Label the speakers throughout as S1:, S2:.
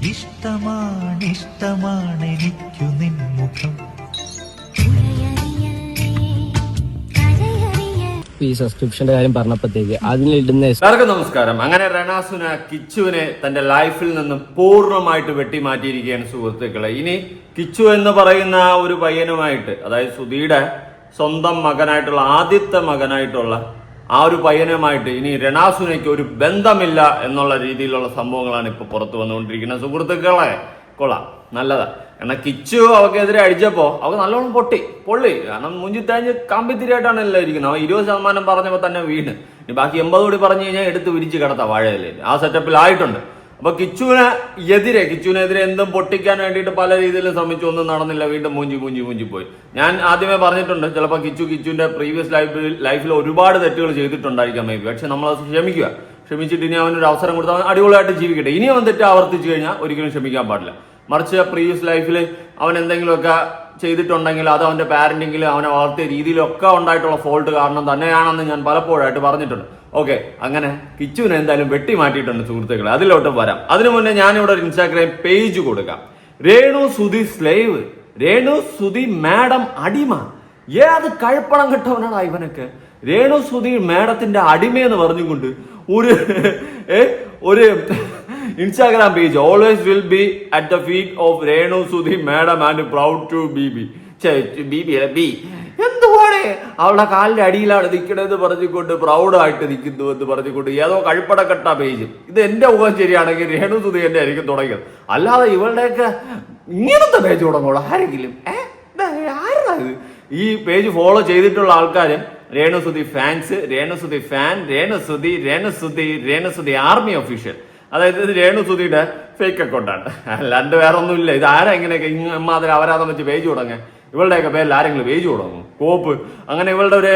S1: ഇഷ്ടമാണെനിക്കു നിൻമുഖം.
S2: ഈ സബ്സ്ക്രിപ്ഷന്റെ കാര്യം പറഞ്ഞപ്പോഴത്തേക്ക് അതിലിടുന്ന
S3: എല്ലാവർക്കും നമസ്കാരം. അങ്ങനെ റനാസുന കിച്ചുവിനെ തന്റെ ലൈഫിൽ നിന്നും പൂർണ്ണമായിട്ട് വെട്ടിമാറ്റിയിരിക്കുകയാണ് സുഹൃത്തുക്കളെ. ഇനി കിച്ചു എന്ന് പറയുന്ന ആ ഒരു പയ്യനുമായിട്ട്, അതായത് സുധിയുടെ സ്വന്തം മകനായിട്ടുള്ള ആദ്യത്തെ മകനായിട്ടുള്ള ആ ഒരു പയ്യനുമായിട്ട് ഇനി റനാസുനയ്ക്ക് ഒരു ബന്ധമില്ല എന്നുള്ള രീതിയിലുള്ള സംഭവങ്ങളാണ് ഇപ്പൊ പുറത്തു വന്നുകൊണ്ടിരിക്കുന്നത് സുഹൃത്തുക്കളെ. കൊള്ളാം, നല്ലതാ. കാരണം കിച്ചു അവക്കെതിരെ അടിച്ചപ്പോ അവക്ക് നല്ലോണം പൊള്ളി. കാരണം മുഞ്ചിത്തഴിഞ്ഞ് കമ്പിത്തിരിയായിട്ടാണ് എല്ലാം ഇരിക്കുന്നത്. അവൻ 20% പറഞ്ഞപ്പോ തന്നെ വീണ്. ഇനി ബാക്കി 80 കൂടി പറഞ്ഞു കഴിഞ്ഞാൽ എടുത്ത് വിരിച്ച് കിടത്താം വാഴയില്. ആ സെറ്റപ്പിലായിട്ടുണ്ട്. അപ്പൊ കിച്ചുവിനെതിരെ എന്തും പൊട്ടിക്കാൻ വേണ്ടിയിട്ട് പല രീതിയിലും ശ്രമിച്ചു. ഒന്നും നടന്നില്ല. വീണ്ടും മൂഞ്ചി പോയി. ഞാൻ ആദ്യമേ പറഞ്ഞിട്ടുണ്ട്, ചിലപ്പോൾ കിച്ചുവിന്റെ പ്രീവിയസ് ലൈഫിൽ ഒരുപാട് തെറ്റുകൾ ചെയ്തിട്ടുണ്ടായിരിക്കാം മേ ബി. പക്ഷെ നമ്മളത് ക്ഷമിച്ചിട്ട് ഇനി അവനൊരു അവസരം കൊടുത്താൽ അവൻ അടിപൊളിയായിട്ട് ജീവിക്കട്ടെ. ഇനി അവൻ തെറ്റ് ആവർത്തിച്ചു കഴിഞ്ഞാൽ ഒരിക്കലും ക്ഷമിക്കാൻ പാടില്ല. മറിച്ച് പ്രീവിയസ് ലൈഫിൽ അവൻ എന്തെങ്കിലുമൊക്കെ ചെയ്തിട്ടുണ്ടെങ്കിൽ അത് അവന്റെ പാരന്റിങ്ങിൽ അവനെ വളർത്തിയ രീതിയിലൊക്കെ ഉണ്ടായിട്ടുള്ള ഫോൾട്ട് കാരണം തന്നെയാണെന്ന് ഞാൻ പലപ്പോഴായിട്ട് പറഞ്ഞിട്ടുണ്ട്. ഓക്കെ, അങ്ങനെ കിച്ചുവിനെ എന്തായാലും വെട്ടി മാറ്റിയിട്ടുണ്ട് സുഹൃത്തുക്കളെ. അതിലോട്ട് വരാം. അതിനു മുന്നേ ഞാനിവിടെ ഒരു ഇൻസ്റ്റാഗ്രാം പേജ് കൊടുക്കാം. രേണു സുധി സ്ലേവ്, രേണു സുധി മാഡം അടിമ. ഏത് കഴപ്പണം കെട്ടവനാണ് ഇവനൊക്കെ. രേണു സുധി മാഡത്തിന്റെ അടിമയെന്ന് പറഞ്ഞുകൊണ്ട് ഒരു Instagram page. Always will be at the feet of Renu Sudhi madam and proud to be എന്തുപോലെ അവളുടെ കാലിന്റെ അടിയിലാണ് നിൽക്കണമെന്ന് പറഞ്ഞുകൊണ്ട് പ്രൗഡായിട്ട് നിൽക്കുന്നു എന്ന് പറഞ്ഞുകൊണ്ട് ഏതോ കഴിപ്പടക്കെട്ട പേജ്. ഇത് എന്റെ ഊഹം ശരിയാണെങ്കിൽ രേണു സുധി എന്നെ ആയിരിക്കും തുടങ്ങിയത്. അല്ലാതെ ഇവളുടെയൊക്കെ ഇങ്ങനത്തെ പേജ് തുടങ്ങുള്ളൂ ആരെങ്കിലും? ആരാ ഇത്? ഈ പേജ് ഫോളോ ചെയ്തിട്ടുള്ള ആൾക്കാരും Renu Sudhi fans, Renu Sudhi fan, Renu Sudhi army official. അതായത് ഇത് രേണു സുധിയുടെ ഫേക്ക് അക്കൗണ്ടാണ്, അല്ലാണ്ട് വേറെ ഒന്നുമില്ല. ഇത് ആരാ ഇങ്ങനെയൊക്കെ ഇമ്മാതിരി അപരാധം വെച്ച് പേജ് തുടങ്ങുക? ഇവളുടെയൊക്കെ പേരിൽ ആരെങ്കിലും പേജ് തുടങ്ങും? കോപ്പ്. അങ്ങനെ ഇവളുടെ ഒരു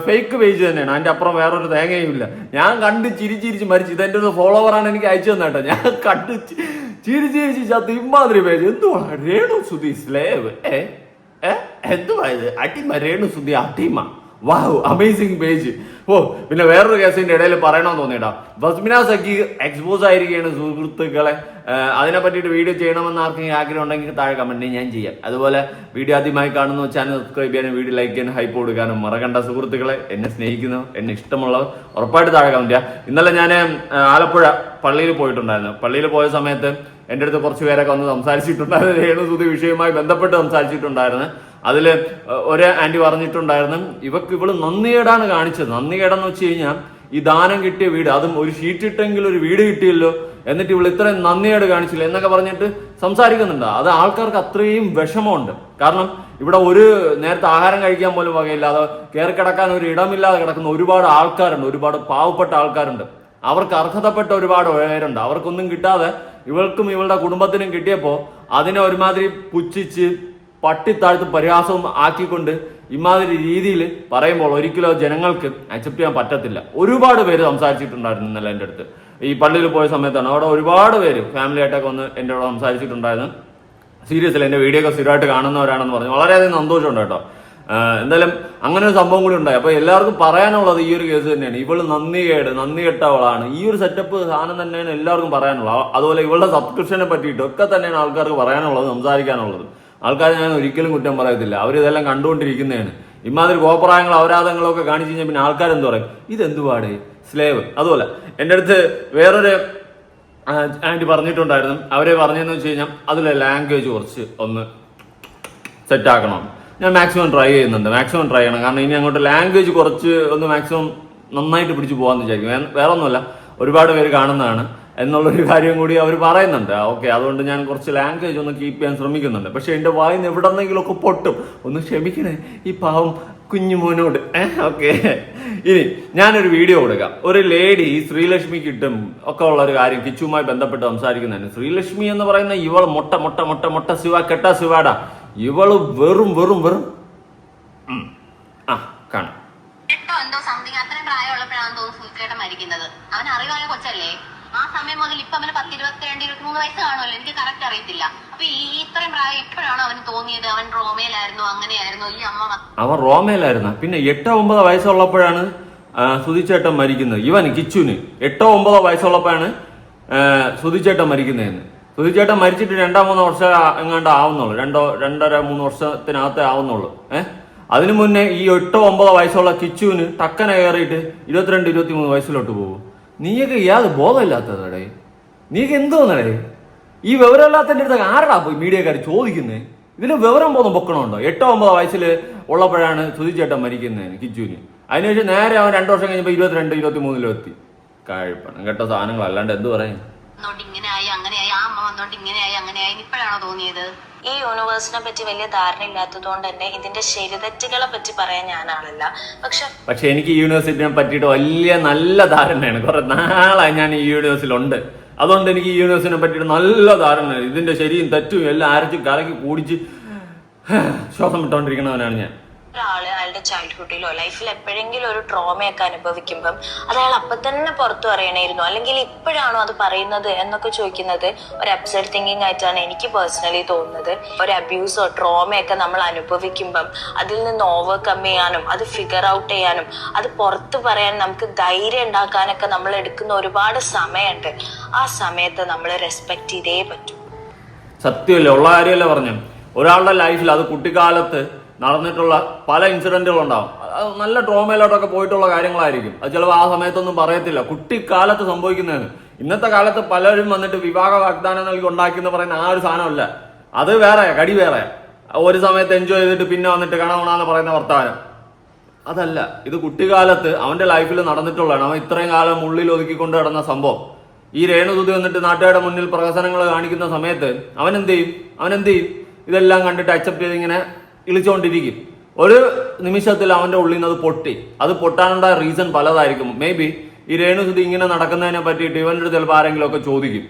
S3: ഫേക്ക് പേജ് തന്നെയാണ്. അതിന്റെ അപ്പുറം വേറൊരു തേങ്ങയും ഇല്ല. ഞാൻ കണ്ട് ചിരിച്ചിരിച്ച് മരിച്ചു. ഇതെന്റെ ഒരു ഫോളോവറാണ് എനിക്ക് അയച്ചു തന്നേട്ടോ. ഞാൻ കണ്ട് ചിരിച്ചിരിച്ച് ചത്ത് ഇമ്മാതിരി പേജ്. എന്തുവാ രേണു സുധി സ്ലേവ്? എന്തുവാ ഇത്? അടിമ, രേണു സുധി അടിമ. വാവ്, അമേസിംഗ് പേജ്. ഓ, പിന്നെ വേറൊരു കേസിന്റെ ഇടയിൽ പറയണമെന്ന് തോന്നിയിട്ടാ, ബസ്മിന സഖി എക്സ്പോസ് ആയിരിക്കുകയാണ് സുഹൃത്തുക്കളെ. അതിനെ പറ്റിയിട്ട് വീഡിയോ ചെയ്യണമെന്ന് ആർക്കെങ്കിലും ആഗ്രഹം ഉണ്ടെങ്കിൽ താഴെ കമന്റ് ഞാൻ ചെയ്യാം. അതുപോലെ വീഡിയോ ആദ്യമായി കാണുന്ന ചാനൽ സബ്സ്ക്രൈബ് ചെയ്യാനും വീഡിയോ ലൈക്ക് ചെയ്യാനും ഹൈപ്പ് കൊടുക്കാനും മറക്കണ്ട സുഹൃത്തുക്കളെ. എന്നെ സ്നേഹിക്കുന്നവർ, എന്നെ ഇഷ്ടമുള്ളവർ ഉറപ്പായിട്ട് താഴെ കമന്റ് ചെയ്യാം. ഇന്നലെ ഞാൻ ആലപ്പുഴ പള്ളിയിൽ പോയിട്ടുണ്ടായിരുന്നു. പള്ളിയിൽ പോയ സമയത്ത് എൻ്റെ അടുത്ത് കുറച്ച് പേരൊക്കെ വന്ന് സംസാരിച്ചിട്ടുണ്ടായിരുന്നു. രേണു സുധി വിഷയവുമായി ബന്ധപ്പെട്ട് സംസാരിച്ചിട്ടുണ്ടായിരുന്നു. അതില് ഒരു ആന്റി പറഞ്ഞിട്ടുണ്ടായിരുന്നു, ഇവള് നന്ദികേടാണ് കാണിച്ചത്. നന്ദികേടെന്ന് വെച്ച് കഴിഞ്ഞാൽ ഈ ദാനം കിട്ടിയ വീട്, അതും ഒരു ഷീറ്റ് ഇട്ടെങ്കിൽ ഒരു വീട് കിട്ടിയല്ലോ, എന്നിട്ട് ഇവള് ഇത്രയും നന്ദികേട് കാണിച്ചില്ല എന്നൊക്കെ പറഞ്ഞിട്ട് സംസാരിക്കുന്നുണ്ട്. അത് ആൾക്കാർക്ക് അത്രയും വിഷമമുണ്ട്. കാരണം ഇവിടെ ഒരു നേരത്തെ ആഹാരം കഴിക്കാൻ പോലും വകയില്ലാതെ കയറി കിടക്കാൻ ഒരു ഇടമില്ലാതെ കിടക്കുന്ന ഒരുപാട് ആൾക്കാരുണ്ട്. ഒരുപാട് പാവപ്പെട്ട ആൾക്കാരുണ്ട്. അവർക്ക് അർഹതപ്പെട്ട ഒരുപാട് പേരുണ്ട്. അവർക്കൊന്നും കിട്ടാതെ ഇവൾക്കും ഇവളുടെ കുടുംബത്തിനും കിട്ടിയപ്പോ അതിനെ ഒരുമാതിരി പുച്ഛിച്ച് പട്ടിത്താഴ്ത്ത് പരിഹാസവും ആക്കിക്കൊണ്ട് ഇമാതിരി രീതിയിൽ പറയുമ്പോൾ ഒരിക്കലും ജനങ്ങൾക്ക് അക്സെപ്റ്റ് ചെയ്യാൻ പറ്റത്തില്ല. ഒരുപാട് പേര് സംസാരിച്ചിട്ടുണ്ടായിരുന്നു ഇന്നലെ എൻ്റെ അടുത്ത്. ഈ പള്ളിയിൽ പോയ സമയത്താണ്. അവിടെ ഒരുപാട് പേര് ഫാമിലി ആയിട്ടൊക്കെ ഒന്ന് എൻ്റെ അവിടെ സംസാരിച്ചിട്ടുണ്ടായിരുന്നു. സീരിയസ്ലി എൻ്റെ വീഡിയോ ഒക്കെ സ്ഥിരമായിട്ട് കാണുന്നവരാണെന്ന് പറഞ്ഞു. വളരെയധികം സന്തോഷമുണ്ട് കേട്ടോ. എന്തായാലും അങ്ങനെ ഒരു സംഭവം കൂടി ഉണ്ടായി. അപ്പൊ എല്ലാവർക്കും പറയാനുള്ളത് ഈ ഒരു കേസ് തന്നെയാണ്. ഇവള് നന്ദി കെട്ടവളാണ്. ഈ ഒരു സെറ്റപ്പ് സാധനം തന്നെയാണ് എല്ലാവർക്കും പറയാനുള്ളത്. അതുപോലെ ഇവളുടെ സബ്സ്ക്രിപ്ഷനെ പറ്റിയിട്ട് ഒക്കെ തന്നെയാണ് ആൾക്കാർക്ക് പറയാനുള്ളത്, സംസാരിക്കാനുള്ളത്. ആൾക്കാർ ഞാൻ ഒരിക്കലും കുറ്റം പറയത്തില്ല. അവരിതെല്ലാം കണ്ടുകൊണ്ടിരിക്കുന്നതാണ്. ഇമാതിരി കോപ്രായങ്ങൾ അപരാധങ്ങളും ഒക്കെ കാണിച്ചു കഴിഞ്ഞാൽ പിന്നെ ആൾക്കാരെന്ത് പറയും? ഇതെന്തുപാട് സ്ലേവ്. അതുപോലെ എൻ്റെ അടുത്ത് വേറൊരു ആന്റി പറഞ്ഞിട്ടുണ്ടായിരുന്നു. അവരെ പറഞ്ഞതെന്ന് വെച്ച് കഴിഞ്ഞാൽ അതിലെ ലാംഗ്വേജ് കുറച്ച് ഒന്ന് സെറ്റാക്കണം. ഞാൻ മാക്സിമം ട്രൈ ചെയ്യുന്നുണ്ട്. മാക്സിമം ട്രൈ ചെയ്യണം. കാരണം ഇനി അങ്ങോട്ട് ലാംഗ്വേജ് കുറച്ച് ഒന്ന് മാക്സിമം നന്നായിട്ട് പിടിച്ചു പോകാമെന്ന് വിചാരിക്കും. വേറെ ഒന്നുമല്ല, ഒരുപാട് പേര് കാണുന്നതാണ് എന്നുള്ളൊരു കാര്യം കൂടി അവർ പറയുന്നുണ്ട്. ഓക്കെ, അതുകൊണ്ട് ഞാൻ കുറച്ച് ലാംഗ്വേജ് ഒന്ന് കീപ്പ് ചെയ്യാൻ ശ്രമിക്കുന്നുണ്ട്. പക്ഷെ എൻ്റെ വായിന്ന് എവിടെന്നെങ്കിലും ഒക്കെ പൊട്ടും. ഒന്ന് ക്ഷമിക്കണേ ഈ പാവം കുഞ്ഞുമോനോട്. ഓക്കെ, ഇനി ഞാനൊരു വീഡിയോ കൊടുക്കാം. ഒരു ലേഡി ശ്രീലക്ഷ്മി കിട്ടും ഒക്കെ ഉള്ള ഒരു കാര്യം കിച്ചുമായി ബന്ധപ്പെട്ട് സംസാരിക്കുന്നതാണ്. ശ്രീലക്ഷ്മി എന്ന് പറയുന്ന ഇവൾ മൊട്ട ശിവാടാ. ഇവള് വെറും കാണാം.
S4: അത്രയും പ്രായമുള്ളപ്പോഴാണ് തോന്നുന്നു മരിക്കുന്നത്. അവൻ അറിവായ കൊച്ചല്ലേ. ആ സമയം മുതൽ ഇപ്പൊ അവന് 10, 22, 23 വയസ്സ് കാണുമല്ലോ. എനിക്ക് കറക്റ്റ് അറിയത്തില്ല. അപ്പൊ ഈ ഇത്രയും പ്രായം എപ്പോഴാണ് അവന് തോന്നിയത് അവൻ റോമയിലായിരുന്നു, അങ്ങനെയായിരുന്നു? ഈ അവൻ
S3: റോമയിലായിരുന്നു. പിന്നെ 8-9 വയസ്സുള്ളപ്പോഴാണ് സുധിച്ചേട്ടൻ മരിക്കുന്നത്. ഇവൻ കിച്ചുന് 8-9 വയസ്സുള്ളപ്പോഴാണ് സുധിച്ചേട്ടൻ മരിക്കുന്നതെന്ന്. സുധിച്ചേട്ടൻ മരിച്ചിട്ട് 2-3 വർഷം എങ്ങാണ്ട് ആവുന്നുള്ളൂ, 2-2.5-3 വർഷത്തിനകത്തേ ആവുന്നുള്ളൂ. അതിനു മുന്നേ ഈ 8-9 വയസ്സുള്ള കിച്ചുവിന് ടക്കനെ കയറിയിട്ട് 22-23 വയസ്സിലോട്ട് പോകും. നീയൊക്കെ യാതൊരു ബോധമില്ലാത്തതടേ, നീക്ക് എന്തോന്നടേ? ഈ വിവരമില്ലാത്തതിൻ്റെ അടുത്ത് ആരടാ പോയി മീഡിയക്കാർ ചോദിക്കുന്നത്? ഇതിന് വിവരം ബോധം പൊക്കണമുണ്ടോ? 8-9 വയസ്സിൽ ഉള്ളപ്പോഴാണ് സുധിച്ചേട്ടൻ മരിക്കുന്നതിന് കിച്ചുവിന്. അതിനുശേഷം നേരെ അവൻ 2 വർഷം കഴിഞ്ഞപ്പോൾ 22-23 എത്തി. കഴിപ്പണം കേട്ട സാധനങ്ങൾ, അല്ലാണ്ട് എന്ത് പറയും?
S4: ഇങ്ങനെയായി അങ്ങനെയായി, ആ അമ്മ വന്നോണ്ട് ഇങ്ങനെയായി അങ്ങനെയായി, ഇപ്പോഴാണോ തോന്നിയത്?
S5: ഈ യൂണിവേഴ്സിനെ പറ്റി വലിയ ധാരണ ഇല്ലാത്തതുകൊണ്ട് തന്നെ ഇതിന്റെ ശരിതെറ്റുകളെ പറ്റി പറയാൻ ഞാനാളല്ല. പക്ഷെ
S3: എനിക്ക് ഈ യൂണിവേഴ്സിറ്റിനെ പറ്റിയിട്ട് വലിയ നല്ല ധാരണയാണ്. കുറെ നാളായി ഞാൻ ഈ യൂണിവേഴ്സിലുണ്ട്. അതുകൊണ്ട് എനിക്ക് ഈ യൂണിവേഴ്സിനെ പറ്റിയിട്ട് നല്ല ധാരണയാണ്. ഇതിന്റെ ശരിയും തെറ്റും എല്ലാം അരച്ച് കലക്കി കൂടിച്ച് ശ്വാസം വിട്ടുകൊണ്ടിരിക്കണവനാണ് ഞാൻ.
S5: ഒരാള് അയാളുടെ ചൈൽഡ്ഹുഡിലോ ലൈഫിൽ എപ്പോഴെങ്കിലും ഒരു ട്രോമയൊക്കെ അനുഭവിക്കുമ്പം അത് അയാൾ അപ്പൊ തന്നെ പുറത്തു പറയണമായിരുന്നു, അല്ലെങ്കിൽ ഇപ്പോഴാണോ അത് പറയുന്നത് എന്നൊക്കെ ചോദിക്കുന്നത് ഒരു അബ്സർഡ് തിങ്കിങ് ആയിട്ടാണ് എനിക്ക് പേഴ്സണലി തോന്നുന്നത്. ഒരു അബ്യൂസോ ട്രോമയൊക്കെ നമ്മൾ അനുഭവിക്കുമ്പം അതിൽ നിന്ന് ഓവർകം ചെയ്യാനും അത് ഫിഗർ ഔട്ട് ചെയ്യാനും അത് പുറത്ത് പറയാൻ നമുക്ക് ധൈര്യം ഉണ്ടാക്കാനൊക്കെ നമ്മൾ എടുക്കുന്ന ഒരുപാട് സമയമുണ്ട്. ആ സമയത്ത് നമ്മൾ റെസ്പെക്ട് ചെയ്തേ പറ്റൂ.
S3: സത്യമല്ലേ, ഉള്ള കാര്യമല്ലേ പറഞ്ഞു. ഒരാളുടെ ലൈഫിൽ അത് കുട്ടിക്കാലത്ത് നടന്നിട്ടുള്ള പല ഇൻസിഡന്റുകൾ ഉണ്ടാവും. അത് നല്ല ട്രോമയിലോട്ടൊക്കെ പോയിട്ടുള്ള കാര്യങ്ങളായിരിക്കും. അത് ചിലപ്പോൾ ആ സമയത്തൊന്നും പറയത്തില്ല, കുട്ടിക്കാലത്ത് സംഭവിക്കുന്നതാണ്. ഇന്നത്തെ കാലത്ത് പലരും വന്നിട്ട് വിവാഹ വാഗ്ദാനം നൽകി ഉണ്ടാക്കിയെന്ന് പറയുന്ന ആ ഒരു സാധനമല്ല. അത് വേറെ, കടി വേറെ. ഒരു സമയത്ത് എൻജോയ് ചെയ്തിട്ട് പിന്നെ വന്നിട്ട് കാണാമെന്ന് പറയുന്ന വർത്തമാനം അതല്ല. ഇത് കുട്ടിക്കാലത്ത് അവന്റെ ലൈഫിൽ നടന്നിട്ടുള്ളതാണ്. അവൻ ഇത്രയും കാലം ഉള്ളിൽ ഒതുക്കിക്കൊണ്ട് നടന്ന സംഭവം. ഈ രേണുസുതി വന്നിട്ട് നാട്ടുകാരുടെ മുന്നിൽ പ്രഹസനങ്ങൾ കാണിക്കുന്ന സമയത്ത് അവൻ എന്ത് ചെയ്യും? ഇതെല്ലാം കണ്ടിട്ട് അക്സെപ്റ്റ് ചെയ്ത് ഇങ്ങനെ ഇളിച്ചുകൊണ്ടിരിക്കും. ഒരു നിമിഷത്തിൽ അവന്റെ ഉള്ളിൽ നിന്ന് അത് പൊട്ടി. അത് പൊട്ടാനുണ്ടായ റീസൺ പലതായിരിക്കും. മേ ബി ഈ രേണുസുതി ഇങ്ങനെ നടക്കുന്നതിനെ പറ്റിയിട്ട് ഇവന്റെ അടുത്ത് ചിലപ്പോൾ ആരെങ്കിലും ഒക്കെ ചോദിക്കും,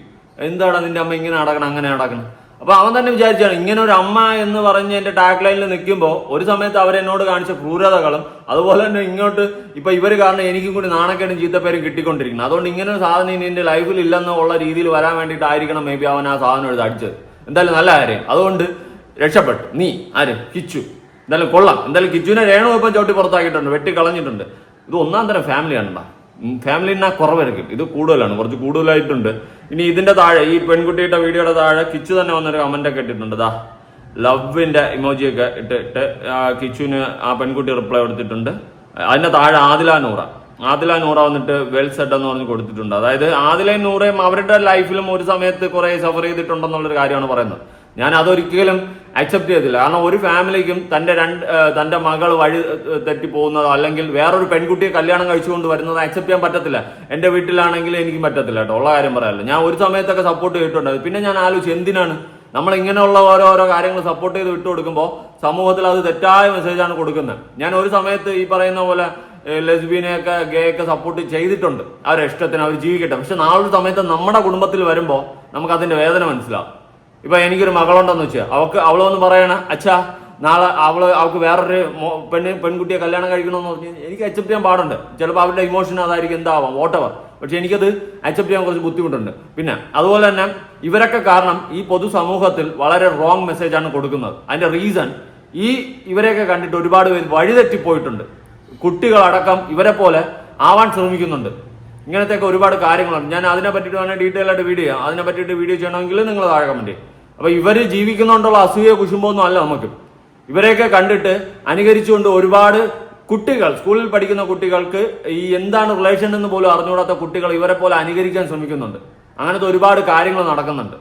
S3: എന്താണ് നിന്റെ അമ്മ ഇങ്ങനെ നടക്കണം അങ്ങനെ നടക്കണം. അപ്പൊ അവൻ തന്നെ വിചാരിച്ചാണ് ഇങ്ങനെ ഒരു അമ്മ എന്ന് പറഞ്ഞ് എന്റെ ടാഗ് ലൈനിൽ നിൽക്കുമ്പോൾ ഒരു സമയത്ത് അവരെന്നോട് കാണിച്ച ക്രൂരതകളും അതുപോലെ തന്നെ ഇങ്ങോട്ട് ഇപ്പൊ ഇവര് കാരണം എനിക്കും കൂടി നാണക്കേടും ചീത്തപ്പേരും കിട്ടിക്കൊണ്ടിരിക്കണം. അതുകൊണ്ട് ഇങ്ങനെ ഒരു സാധനം ഇനി എന്റെ ലൈഫിൽ ഇല്ലെന്നുള്ള രീതിയിൽ വരാൻ വേണ്ടിയിട്ടായിരിക്കണം മേ ബി അവൻ ആ സാധനം എടുത്ത് അടിച്ചത്. എന്തായാലും നല്ല കാര്യം, അതുകൊണ്ട് രക്ഷപ്പെട്ടു. നീ ആര്? കിച്ചു. എന്തായാലും കൊള്ളാം. എന്തായാലും കിച്ചുവിനെ രേണു ഇപ്പം ചവിട്ടി പുറത്താക്കിയിട്ടുണ്ട്, വെട്ടി കളഞ്ഞിട്ടുണ്ട്. ഇത് ഒന്നാം തരം ഫാമിലിയാണല്ലോ. ഫാമിലിനാ കുറവായിരിക്കും, ഇത് കൂടുതലാണ്, കുറച്ച് കൂടുതലായിട്ടുണ്ട്. ഇനി ഇതിന്റെ താഴെ ഈ പെൺകുട്ടിയുടെ വീഡിയോയുടെ താഴെ കിച്ചു തന്നെ വന്നൊരു കമന്റ് ഒക്കെ ഇട്ടിട്ടുണ്ട്. ദാ ലവിന്റെ ഇമോജിയൊക്കെ ഇട്ടിട്ട് കിച്ചുവിന് ആ പെൺകുട്ടി റിപ്ലൈ കൊടുത്തിട്ടുണ്ട്. അതിന്റെ താഴെ ആദില നൂറ വന്നിട്ട് വെൽ സെഡ് എന്ന് പറഞ്ഞ് കൊടുത്തിട്ടുണ്ട്. അതായത് ആദിലയും നൂറയും അവരുടെ ലൈഫിലും ഒരു സമയത്ത് കുറെ സഫർ ചെയ്തിട്ടുണ്ടെന്നുള്ളൊരു കാര്യമാണ് പറയുന്നത്. ഞാൻ അതൊരിക്കലും അക്സെപ്റ്റ് ചെയ്തില്ല. കാരണം ഒരു ഫാമിലിക്കും തന്റെ മകൾ വഴി തെറ്റിപ്പോകുന്നതോ അല്ലെങ്കിൽ വേറൊരു പെൺകുട്ടിയെ കല്യാണം കഴിച്ചുകൊണ്ട് വരുന്നത് അക്സെപ്റ്റ് ചെയ്യാൻ പറ്റത്തില്ല. എന്റെ വീട്ടിലാണെങ്കിൽ എനിക്കും പറ്റത്തില്ല കേട്ടോ, ഉള്ള കാര്യം പറയാമല്ലോ. ഞാൻ ഒരു സമയത്തൊക്കെ സപ്പോർട്ട് ചെയ്തിട്ടുണ്ട്. പിന്നെ ഞാൻ ആലോചിച്ചു, എന്തിനാണ് നമ്മൾ ഇങ്ങനെയുള്ള ഓരോരോ കാര്യങ്ങൾ സപ്പോർട്ട് ചെയ്ത് വിട്ടുകൊടുക്കുമ്പോൾ സമൂഹത്തിൽ അത് തെറ്റായ മെസ്സേജാണ് കൊടുക്കുന്നത്. ഞാൻ ഒരു സമയത്ത് ഈ പറയുന്ന പോലെ ലെസ്ബിയനെയൊക്കെ ഗേ ഒക്കെ സപ്പോർട്ട് ചെയ്തിട്ടുണ്ട്, അവരുടെ ഇഷ്ടത്തിന് അവർ ജീവിക്കട്ടെ. പക്ഷെ നാളൊരു സമയത്ത് നമ്മുടെ കുടുംബത്തിൽ വരുമ്പോൾ നമുക്ക് അതിന്റെ വേദന മനസ്സിലാവും. ഇപ്പൊ എനിക്കൊരു മകളുണ്ടെന്ന് വെച്ചാൽ അവള് വന്ന് പറയണ അച്ഛാ നാളെ അവൾക്ക് വേറൊരു പെൺകുട്ടിയെ കല്യാണം കഴിക്കണമെന്ന് പറഞ്ഞ് എനിക്ക് അക്സെപ്റ്റ് ചെയ്യാൻ പാടുണ്ട്. ചിലപ്പോൾ അവരുടെ ഇമോഷൻ അതായിരിക്കും, എന്താവാം വോട്ടവർ. പക്ഷെ എനിക്കത് അക്സെപ്റ്റ് ചെയ്യാൻ കുറച്ച് ബുദ്ധിമുട്ടുണ്ട്. പിന്നെ അതുപോലെ തന്നെ ഇവരൊക്കെ കാരണം ഈ പൊതുസമൂഹത്തിൽ വളരെ റോങ് മെസ്സേജാണ് കൊടുക്കുന്നത്. അതിന്റെ റീസൺ ഇവരെയൊക്കെ കണ്ടിട്ട് ഒരുപാട് പേര് വഴിതെറ്റിപ്പോയിട്ടുണ്ട്. കുട്ടികളടക്കം ഇവരെ പോലെ ആവാൻ ശ്രമിക്കുന്നുണ്ട്. ഇങ്ങനത്തെയൊക്കെ ഒരുപാട് കാര്യങ്ങളുണ്ട്. ഞാൻ അതിനെ പറ്റിയിട്ട് വേണേൽ ഡീറ്റെയിൽ ആയിട്ട് വീഡിയോ ചെയ്യാം. അതിനെ പറ്റിയിട്ട് വീഡിയോ ചെയ്യണമെങ്കിൽ നിങ്ങൾ താഴെ കമന്റ് ചെയ്യും. അപ്പൊ ഇവര് ജീവിക്കുന്നുണ്ടുള്ള അസൂയ കുശുമ്പൊന്നും അല്ല നമുക്ക്. ഇവരെയൊക്കെ കണ്ടിട്ട് അനുകരിച്ചുകൊണ്ട് ഒരുപാട് കുട്ടികൾ, സ്കൂളിൽ പഠിക്കുന്ന കുട്ടികൾക്ക് ഈ എന്താണ് റിലേഷൻ എന്ന് പോലും അറിഞ്ഞുകൂടാത്ത കുട്ടികൾ ഇവരെ പോലെ അനുകരിക്കാൻ ശ്രമിക്കുന്നുണ്ട്. അങ്ങനത്തെ ഒരുപാട് കാര്യങ്ങൾ നടക്കുന്നുണ്ട്.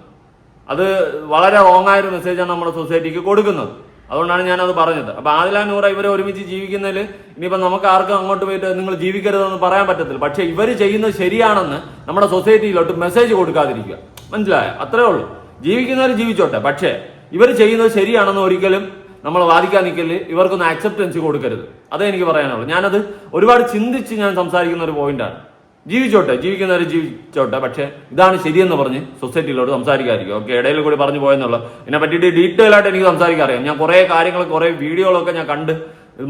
S3: അത് വളരെ റോങ് ആയൊരു മെസ്സേജാണ് നമ്മുടെ സൊസൈറ്റിക്ക് കൊടുക്കുന്നത്. അതുകൊണ്ടാണ് ഞാനത് പറഞ്ഞത്. അപ്പൊ ആദില നൂറ ഇവരെ ഒരുമിച്ച് ജീവിക്കുന്നതിൽ ഇനിയിപ്പോ നമുക്ക് ആർക്കും അങ്ങോട്ട് പോയിട്ട് നിങ്ങൾ ജീവിക്കരുതെന്ന് പറയാൻ പറ്റത്തില്ല. പക്ഷെ ഇവർ ചെയ്യുന്നത് ശരിയാണെന്ന് നമ്മുടെ സൊസൈറ്റിയിലോട്ട് മെസ്സേജ് കൊടുക്കാതിരിക്കുക, മനസ്സിലായോ? അത്രേ ഉള്ളൂ. ജീവിക്കുന്നവർ ജീവിച്ചോട്ടെ, പക്ഷേ ഇവർ ചെയ്യുന്നത് ശരിയാണെന്ന് ഒരിക്കലും നമ്മൾ വാദിക്കാൻ നിൽക്കല്, ഇവർക്കൊന്നും അക്സെപ്റ്റൻസ് കൊടുക്കരുത്. അതേ എനിക്ക് പറയാനുള്ളൂ. ഞാനത് ഒരുപാട് ചിന്തിച്ച് ഞാൻ സംസാരിക്കുന്ന ഒരു പോയിന്റാണ്. ജീവിക്കുന്നവർ ജീവിച്ചോട്ടെ, പക്ഷെ ഇതാണ് ശരിയെന്ന് പറഞ്ഞ് സൊസൈറ്റിയിലോട്ട് സംസാരിക്കാതിരിക്കും. ഓക്കെ, ഇടയിൽ കൂടി പറഞ്ഞു പോയെന്നുള്ളത് ഇതിനെ പറ്റിയിട്ട് ഡീറ്റെയിൽ ആയിട്ട് എനിക്ക് സംസാരിക്കാൻ അറിയാം. ഞാൻ കുറേ കാര്യങ്ങൾ കുറേ വീഡിയോകളൊക്കെ ഞാൻ കണ്ട്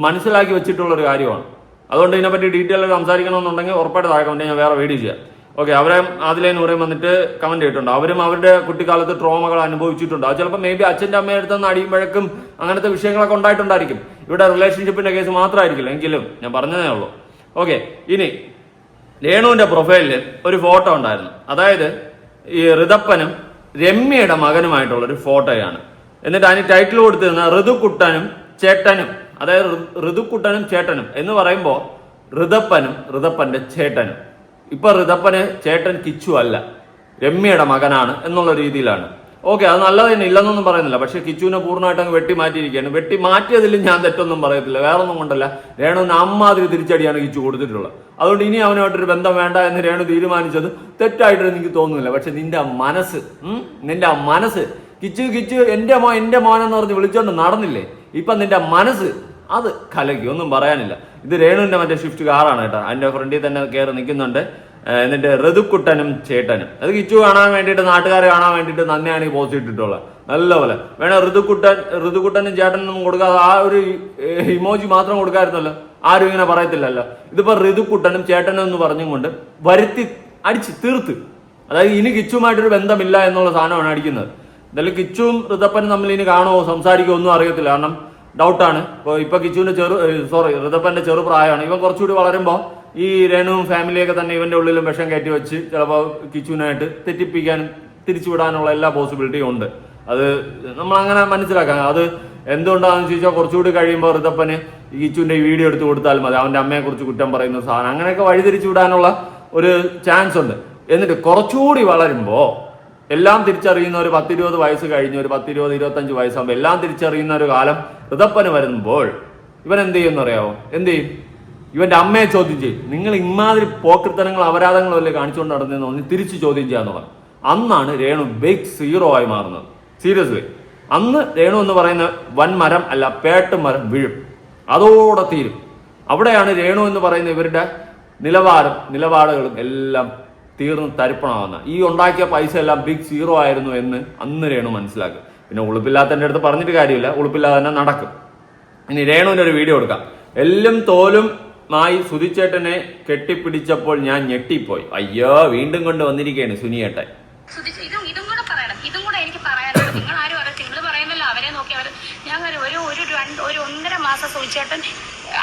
S3: മനസ്സിലാക്കി വെച്ചിട്ടുള്ള ഒരു കാര്യമാണ്. അതുകൊണ്ട് ഇതിനെപ്പറ്റി ഡീറ്റെയിൽ ആയിട്ട് സംസാരിക്കണമെന്നുണ്ടെങ്കിൽ ഉറപ്പായിട്ട് താഴെ കമന്റ് ഞാൻ വേറെ വീഡിയോ ചെയ്യാം. ഓക്കെ, അവരെ ആദിലയും നൂറയും വന്നിട്ട് കമന്റ് ചെയ്തിട്ടുണ്ട്. അവരും അവരുടെ കുട്ടിക്കാലത്ത് ട്രോമകൾ അനുഭവിച്ചിട്ടുണ്ട്. അത് ചിലപ്പോൾ മേ ബി അച്ഛൻ്റെ അമ്മയുടെ അടുത്ത് നിന്ന് അടിയുമ്പോഴേക്കും അങ്ങനത്തെ വിഷയങ്ങളൊക്കെ ഉണ്ടായിട്ടുണ്ടായിരിക്കും. ഇവിടെ റിലേഷൻഷിപ്പിന്റെ കേസ് മാത്രമായിരിക്കില്ല, എങ്കിലും ഞാൻ പറഞ്ഞതേ ഉള്ളൂ. ഓക്കെ, ഇനി രേണുവിന്റെ പ്രൊഫൈലിൽ ഒരു ഫോട്ടോ ഉണ്ടായിരുന്നു. അതായത് ഈ ഋതപ്പനും രമ്യയുടെ മകനുമായിട്ടുള്ള ഒരു ഫോട്ടോയാണ്. എന്നിട്ട് അതിന് ടൈറ്റിൽ കൊടുത്തിരുന്ന ഋതുക്കുട്ടനും ചേട്ടനും, അതായത് ഋതുക്കുട്ടനും ചേട്ടനും എന്ന് പറയുമ്പോൾ ഋതപ്പന്റെ ചേട്ടനും. ഇപ്പൊ ഋതപ്പന് ചേട്ടൻ കിച്ചു അല്ല, രമ്യയുടെ മകനാണ് എന്നുള്ള രീതിയിലാണ്. ഓക്കെ, അത് നല്ലത് തന്നെ, ഇല്ലെന്നൊന്നും പറയുന്നില്ല. പക്ഷെ കിച്ചുവിനെ പൂർണ്ണമായിട്ട് അങ്ങ് വെട്ടി മാറ്റിയിരിക്കുകയാണ്. വെട്ടി മാറ്റിയതിൽ ഞാൻ തെറ്റൊന്നും പറയത്തില്ല, വേറെ ഒന്നും കൊണ്ടല്ല. രേണുവിന് അമ്മാതിരി തിരിച്ചടിയാണ് കിച്ചു കൊടുത്തിട്ടുള്ളത്. അതുകൊണ്ട് ഇനി അവനുമായിട്ടൊരു ബന്ധം വേണ്ട എന്ന് രേണു തീരുമാനിച്ചത് തെറ്റായിട്ട് എനിക്ക് തോന്നുന്നില്ല. പക്ഷെ നിന്റെ മനസ്സ് കിച്ചു എന്റെ മോൻ എന്ന് പറഞ്ഞ് വിളിച്ചോണ്ട് നടന്നില്ലേ, ഇപ്പൊ നിന്റെ മനസ്സ് അത് കലക്കി, ഒന്നും പറയാനില്ല. ഇത് രേണുവിന്റെ മറ്റേ ഷിഫ്റ്റ് കാറാണ് കേട്ടോ, അതിന്റെ ഫ്രണ്ടിൽ തന്നെ കയറി നിൽക്കുന്നുണ്ട്. എന്നിട്ട് ഋതുക്കുട്ടനും ചേട്ടനും, അത് കിച്ചു കാണാൻ വേണ്ടിയിട്ട്, നാട്ടുകാരെ കാണാൻ വേണ്ടിയിട്ട് തന്നെയാണ് ഈ പോസ്റ്റ് ഇട്ടിട്ടുള്ളത്. നല്ലപോലെ വേണം ഋതുക്കുട്ടനും ചേട്ടനും കൊടുക്കാതെ ആ ഒരു ഇമോജി മാത്രം കൊടുക്കാമായിരുന്നല്ലോ, ആരും ഇങ്ങനെ പറയത്തില്ലല്ലോ. ഇതിപ്പോ ഋതുക്കുട്ടനും ചേട്ടനും എന്ന് പറഞ്ഞും കൊണ്ട് വരുത്തി അടിച്ച് തീർത്ത്, അതായത് ഇനി കിച്ചുമായിട്ടൊരു ബന്ധമില്ല എന്നുള്ള സാധനമാണ് അടിക്കുന്നത്. എന്തായാലും കിച്ചുവും ഋതപ്പനും തമ്മിൽ ഇനി കാണുമോ സംസാരിക്കുമോ ഒന്നും അറിയത്തില്ല, കാരണം ഡൗട്ടാണ്. ഇപ്പൊ കിച്ചുവിന്റെ ഋതപ്പന്റെ ചെറുപ്രായമാണ്. ഇവൻ കുറച്ചുകൂടി വളരുമ്പോൾ ഈ രേണുവും ഫാമിലിയൊക്കെ തന്നെ ഇവന്റെ ഉള്ളിലും വിഷം കയറ്റി വെച്ച് ചിലപ്പോൾ കിച്ചുവിനായിട്ട് തെറ്റിപ്പിക്കാനും തിരിച്ചുവിടാനുള്ള എല്ലാ പോസിബിലിറ്റിയും ഉണ്ട്. അത് നമ്മൾ അങ്ങനെ മനസ്സിലാക്കാം. അത് എന്തുകൊണ്ടാണെന്ന് ചോദിച്ചാൽ കുറച്ചുകൂടി കഴിയുമ്പോൾ ഋതപ്പന് ഈ കിച്ചുവിന്റെ ഈ വീഡിയോ എടുത്ത് കൊടുത്താൽ മതി, അവന്റെ അമ്മയെ കുറിച്ച് കുറ്റം പറയുന്ന സാധനം അങ്ങനെയൊക്കെ വഴിതിരിച്ചു വിടാനുള്ള ഒരു ചാൻസ് ഉണ്ട്. എന്നിട്ട് കുറച്ചുകൂടി വളരുമ്പോൾ എല്ലാം തിരിച്ചറിയുന്ന ഒരു 10-20 വയസ്സ് കഴിഞ്ഞ് ഒരു 10-20-25 വയസ്സാകുമ്പോൾ എല്ലാം തിരിച്ചറിയുന്ന ഒരു കാലം ഋതപ്പന് വരുമ്പോൾ ഇവൻ എന്ത് ചെയ്യുമെന്ന് അറിയാമോ? എന്ത് ചെയ്യും? ഇവന്റെ അമ്മയെ ചോദ്യം ചെയ്യും. നിങ്ങൾ ഇമാതിരി പോക്കൃത്തനങ്ങൾ അപരാധങ്ങളും അല്ലേ കാണിച്ചുകൊണ്ട് നടന്നതെന്ന് തിരിച്ച് ചോദ്യം ചെയ്യാന്ന് പറഞ്ഞു. അന്നാണ് രേണു ബിഗ് സീറോ ആയി മാറുന്നത്. സീരിയസ്ലി അന്ന് രേണു എന്ന് പറയുന്ന വൻമരം അല്ല, പേട്ടുമരം വീഴും, അതോടെ തീരും. അവിടെയാണ് രേണു എന്ന് പറയുന്ന ഇവരുടെ നിലപാടുകളും എല്ലാം തീർന്ന് തരിപ്പണമാകുന്ന. ഈ ഉണ്ടാക്കിയ പൈസ എല്ലാം ബിഗ് സീറോ ആയിരുന്നു എന്ന് അന്ന് രേണു മനസ്സിലാക്കും. പിന്നെ ഉളുപ്പില്ലാത്തതിൻ്റെ അടുത്ത് പറഞ്ഞിട്ട് കാര്യമില്ല, ഉളുപ്പില്ലാതെ തന്നെ നടക്കും. ഇനി രേണുവിൻ്റെ ഒരു വീഡിയോ കൊടുക്കാം. എല്ലും തോലും മായി സുധിച്ചേട്ടനെ കെട്ടിപ്പിടിച്ചപ്പോൾ ഞാൻ ഞെട്ടിപ്പോയി. അയ്യോ, വീണ്ടും കൊണ്ട് വന്നിരിക്കുകയാണ് സുനിയേട്ടൻ.
S4: ഇതും കൂടെ പറയണം, ഇതും കൂടെ എനിക്ക് പറയാനുള്ളത്. നിങ്ങൾ ആരും അറിയാം, നിങ്ങൾ പറയുന്നല്ലോ അവരെ നോക്കി ഞാൻ ഒരു 1.5 മാസം സുധിച്ചേട്ടൻ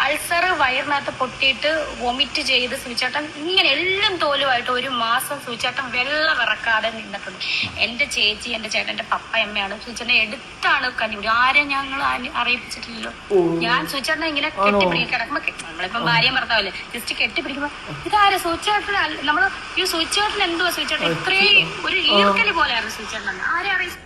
S4: അൾസർ വയറിനകത്ത് പൊട്ടിയിട്ട് വൊമിറ്റ് ചെയ്ത് സുധിച്ചേട്ടൻ ഇങ്ങനെ എല്ലാം തോലുമായിട്ട് 1 മാസം സുധിച്ചേട്ടൻ വെള്ളം ഇറക്കാതെ നിന്നിട്ടുണ്ട്. എന്റെ ചേച്ചി, എന്റെ ചേട്ടന്റെ പപ്പയമ്മയാണ് സുധിച്ചേട്ടനെ എടുത്താണ് കണ്ടുപിടി. ആരും ഞങ്ങൾ അറിയിപ്പിച്ചിട്ടില്ലല്ലോ. ഞാൻ സുധിച്ചേട്ടനെ ഇങ്ങനെ കെട്ടിപ്പിടിക്കും, കിടക്കുമ്പോ നമ്മളിപ്പം ഭാര്യ ഭർത്താവല്ലേ, ജസ്റ്റ് കെട്ടിപ്പിടിക്കുമ്പോ ഇതാരും സുധിച്ചേട്ടൻ, നമ്മള് ഈ സുധിച്ചേട്ടൻ എന്തുവാ സുധിച്ചേട്ടൻ ഇത്രയും ഒരു ഈർക്കലി പോലെയാണ് സുധിച്ചേട്ടൻ. ആരെ അറിയിച്ചു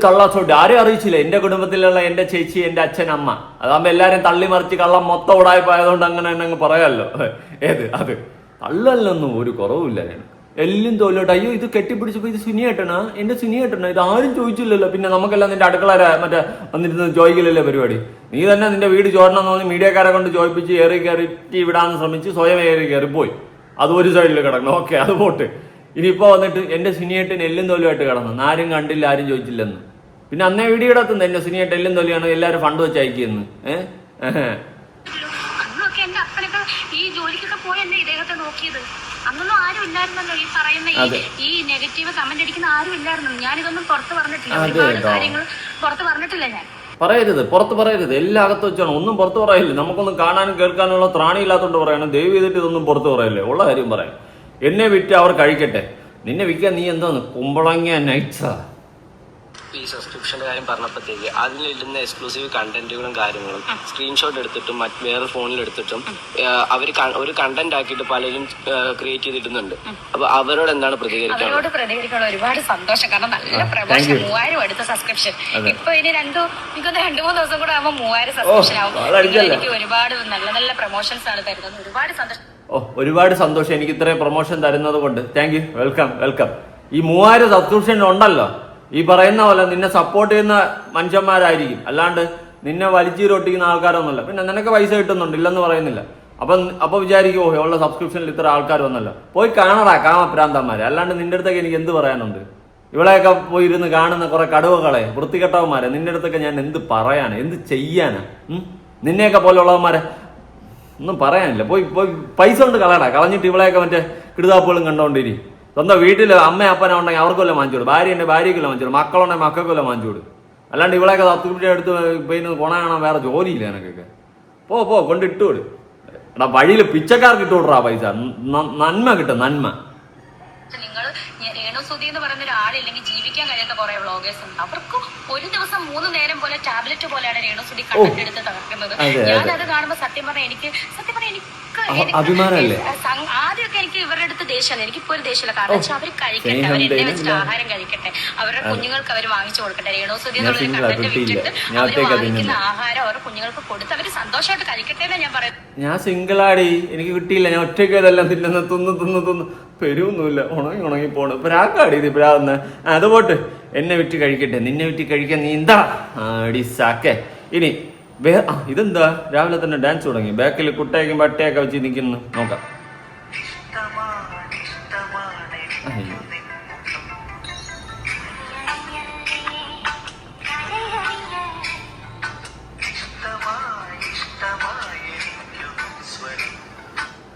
S4: തള്ളാച്ചോട്ട് ആരും അറിയിച്ചില്ല. എന്റെ കുടുംബത്തിലുള്ള എന്റെ ചേച്ചി, എന്റെ അച്ഛൻ, അമ്മ, അതാകുമ്പോ എല്ലാരും തള്ളി മറിച്ച് കള്ളം മൊത്തം ഉടായ്പായതുകൊണ്ട് അങ്ങനെ തന്നെ അങ്ങ് പറയാമല്ലോ. അത് തള്ളല്ലൊന്നും ഒരു കുറവില്ല. എല്ലാം തോലോട്ട് അയ്യോ ഇത് കെട്ടിപ്പിടിച്ചപ്പോ ഇത് സുനിയേട്ടനാ, എന്റെ സുനിയേട്ടനാ, ഇത് ആരും ചോദിച്ചില്ലല്ലോ. പിന്നെ നമുക്കെല്ലാം നിന്റെ അടുക്കള മറ്റേ വന്നിരുന്ന് ചോദിക്കില്ലല്ലോ പരിപാടി. നീ തന്നെ നിന്റെ വീട് ചോരണം എന്ന് പറഞ്ഞ് മീഡിയക്കാരെ കൊണ്ട് ചോദിപ്പിച്ച് കയറ്റി വിടാന്ന് ശ്രമിച്ച് സ്വയം കയറിപ്പോയി. അത് ഒരു സൈഡിൽ കിടക്കണം. ഓക്കെ, അത് പോട്ട്. ഇനിയിപ്പോ വന്നിട്ട് എന്റെ സുനിയേട്ടൻ എല്ലും തോലുമായിട്ട് കിടന്നു, ആരും കണ്ടില്ല, ആരും ചോദിച്ചില്ലെന്ന്. പിന്നെ അന്നേ വീഡിയോ എടുത്തുന്നത് എന്റെ സുനിയേട്ടൻ എല്ലും തോലിയാണ്, എല്ലാരും ഫണ്ട് വെച്ച് അയക്കുന്നു. അന്നൊക്കെ എന്റെ അപ്പനൊക്കെ ഈ ജോലിക്കൊക്കെ പോയി എന്നെ ഇദ്ദേഹത്തെ നോക്കിയത്. അന്നൊന്നും ആരും ഇല്ലായിരുന്നല്ലോ ഈ പറയുന്ന ഈ നെഗറ്റീവ് കമന്റ് അടിക്കുന്ന ആരും ഇല്ലായിരുന്നു. ഞാനിതൊന്നും പുറത്ത് പറഞ്ഞിട്ടില്ല, ഒരുപാട് കാര്യങ്ങൾ പുറത്ത് പറഞ്ഞിട്ടില്ല. ഞാൻ
S3: പുറത്ത് പറയരുത്, എല്ലാം അകത്ത് വെച്ചാണ്. ഒന്നും പുറത്ത് പറയില്ല. നമുക്കൊന്നും കാണാനും കേൾക്കാനുള്ള ത്രാണിയില്ലാത്തോണ്ട് പറയണം. ദയവ് ചെയ്തിട്ട് ഇതൊന്നും പുറത്ത് പറയല്ലേ, ഉള്ള കാര്യം പറയാം. എന്നെ വിറ്റ് അവർ കഴിക്കട്ടെ, നിന്നെ വിൽക്കാൻ നീ എന്താന്ന് കുമ്പളങ്ങ നൈറ്റ്സാ.
S2: ഈ സബ്സ്ക്രിപ്ഷന്റെ കാര്യം പറഞ്ഞപ്പോഴത്തേക്ക് അതിലിടുന്ന എക്സ്ക്ലൂസീവ് കണ്ടന്റുകളും കാര്യങ്ങളും സ്ക്രീൻഷോട്ട് എടുത്തിട്ടും വേറെ ഫോണിൽ എടുത്തിട്ടും അവർ ഒരു കണ്ടന്റ് ആക്കിയിട്ട് പലരും ക്രിയേറ്റ് ചെയ്തിടുന്നുണ്ട്. അപ്പൊ അവരോട് എന്താണ്
S4: പ്രതികരിക്കാൻ ഒരുപാട് സന്തോഷം. കാരണം നല്ല പ്രമോഷൻ, 3000 അടുത്ത സബ്സ്ക്രിപ്ഷൻ. ഇപ്പൊ ഇനി 2-3 ദിവസം കൂടെ ആകുമ്പോൾ 3000 സബ്സ്ക്രിപ്ഷൻ ആവും. എനിക്ക് ഒരുപാട് നല്ല നല്ല പ്രൊമോഷൻസ് ആണ് തരുന്നത്. ഒരുപാട് സന്തോഷം.
S3: ഒരുപാട് സന്തോഷം എനിക്ക് ഇത്രയും പ്രൊമോഷൻ തരുന്നത് കൊണ്ട്. Thank you, welcome. ഈ 3000 സബ്സ്ക്രിപ്ഷൻ ഉണ്ടല്ലോ, ഈ പറയുന്ന പോലെ നിന്നെ സപ്പോർട്ട് ചെയ്യുന്ന മനുഷ്യന്മാരായിരിക്കും, അല്ലാണ്ട് നിന്നെ വലിച്ചീരൊട്ടിക്കുന്ന ആൾക്കാരൊന്നുമല്ല. പിന്നെ നിനക്ക് പൈസ കിട്ടുന്നുണ്ട്, ഇല്ലെന്ന് പറയുന്നില്ല. അപ്പൊ വിചാരിക്കും ഓഹോ ഉള്ള സബ്സ്ക്രിപ്ഷനിൽ ഇത്ര ആൾക്കാർ വന്നല്ലോ. പോയി കാണടാ കാമപ്രാന്തന്മാരെ, അല്ലാണ്ട് നിന്റെ അടുത്തൊക്കെ എനിക്ക് എന്ത് പറയാനുണ്ട്? ഇവളെയൊക്കെ പോയി ഇരുന്ന് കാണുന്ന കുറെ കടുവകളെ, വൃത്തികെട്ടവന്മാരെ, നിന്റെ അടുത്തൊക്കെ ഞാൻ എന്ത് പറയാനാ, എന്ത് ചെയ്യാനാ? നിന്നെയൊക്കെ പോലുള്ളവന്മാരെ ഒന്നും പറയാനില്ല. പോയി പൈസ കൊണ്ട് കളഞ്ഞിട്ട് ഇവളെയൊക്കെ മറ്റേ കിടുതാപ്പുകളും കണ്ടോണ്ടിരി. സ്വന്തം വീട്ടിൽ അമ്മ അപ്പന ഉണ്ടെങ്കിൽ അവർക്കൊല്ലം വാങ്ങിച്ചോട്, ഭാര്യയുണ്ടെങ്കിൽ ഭാര്യയ്ക്കൊല്ലം വാങ്ങിച്ചോട്, മക്കളുണ്ടെങ്കിൽ മക്കൾക്കൊല്ലം വാങ്ങിച്ചോട്. അല്ലാണ്ട് ഇവളെയൊക്കെ സബ്സ്ക്രിപ്ഷൻ എടുത്ത് പിന്നെ കൊണ കാണാൻ വേറെ ജോലിയില്ല എനിക്കൊക്കെ. പോ കൊണ്ടിട്ടോട്. എടാ വഴിയിൽ പിച്ചക്കാർക്ക് ഇട്ടുകൊടുറാ പൈസ, നന്മ കിട്ടും, നന്മ.
S4: നിങ്ങൾ രേണു
S6: സുധി എന്ന് പറയുന്ന ഒരാളില്ലെങ്കിൽ ജീവിക്കാൻ കഴിയാത്ത കുറെ വ്ളോഗേഴ്സ് ഉണ്ട്. അവർക്ക് ഒരു ദിവസം 3 നേരം പോലെ ടാബ്ലറ്റ് പോലെയാണ് രേണുസുധി കണ്ടന്റ് എടുത്ത് തകർക്കുന്നത്. ഞാനത് കാണുമ്പോൾ സത്യം പറഞ്ഞാൽ എനിക്ക്
S3: അഭിമാനല്ലേ?
S6: ആദ്യമൊക്കെ എനിക്ക് ഇവരുടെ അടുത്ത് ദേഷ്യമാണ്. എനിക്കിപ്പോ ഒരു ദേഷ്യമില്ല. കാരണം വെച്ചാൽ അവർ കഴിക്കട്ടെ, അവർ എന്നെ വെച്ചിട്ട് ആഹാരം കഴിക്കട്ടെ, അവരുടെ കുഞ്ഞുങ്ങൾക്ക് അവർ വാങ്ങിച്ചു കൊടുക്കട്ടെ. രേണുസുധി എന്നുള്ള കണ്ടന്റ് വിട്ടിട്ട് അവർ വാങ്ങിക്കുന്ന ആഹാരം അവരുടെ കുഞ്ഞുങ്ങൾക്ക് കൊടുത്ത് അവർ സന്തോഷമായിട്ട് കഴിക്കട്ടെ എന്നാ ഞാൻ പറയുന്നത്.
S3: ഞാൻ സിംഗിളാടി, എനിക്ക് കിട്ടിയില്ല. ഞാൻ ഒറ്റയ്ക്ക് ഇതെല്ലാം തിന്നുന്ന തിന്നു പെരുവൊന്നുമില്ല. ഉണങ്ങി പോണ് പ്രാക്കാടി ഇത് പ്രാവുന്ന. അത് പോട്ട്, എന്നെ വിറ്റ് കഴിക്കട്ടെ, നിന്നെ വിറ്റ് കഴിക്കാൻ നീ എന്താ അടി സാക്കെ. ഇനി ഇതെന്താ രാവിലെ തന്നെ ഡാൻസ് തുടങ്ങി, ബാക്കിൽ കുട്ടയ്ക്കും പട്ടയൊക്കെ വെച്ച് നിൽക്കുന്നു. നോക്കാം.